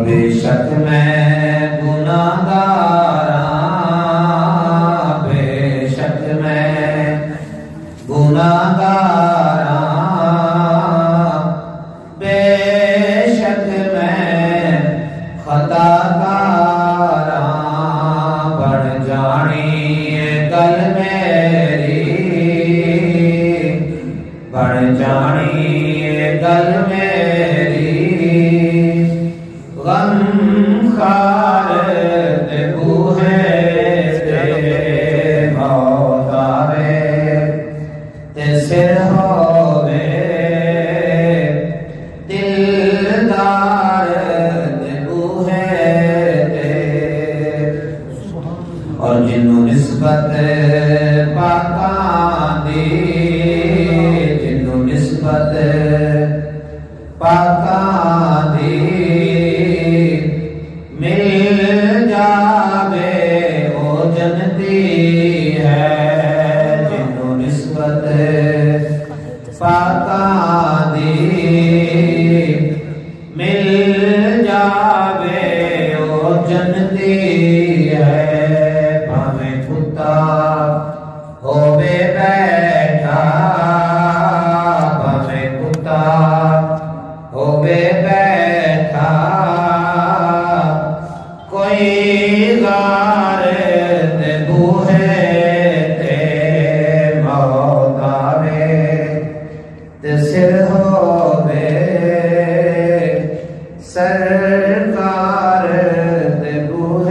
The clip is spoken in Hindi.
बेशक मैं गुनाहगार, बेशक मैं गुनाहगार, बेशक मैं खताकार, बढ़ जानी गल मेरी, बढ़ जानी गल मेरी, गम खार ते बूहे ते मौत आवे ते सिर होवे, दिलदार ते बूहे ते। और जिन्नू निस्बत पाकां दी, जिन्नू निस्बत पाकां दी मिल जावे ओ जन्नती है, जिन्नू निस्बत पाकां दी मिल जावे ओ जन्नती है। भावें कुत्ता होवे बैठा, भावें कुत्ता होवे बैठा, कोई गार ते बूहे ते मौत आवे ते सिर होवे, सरकार ते बूहे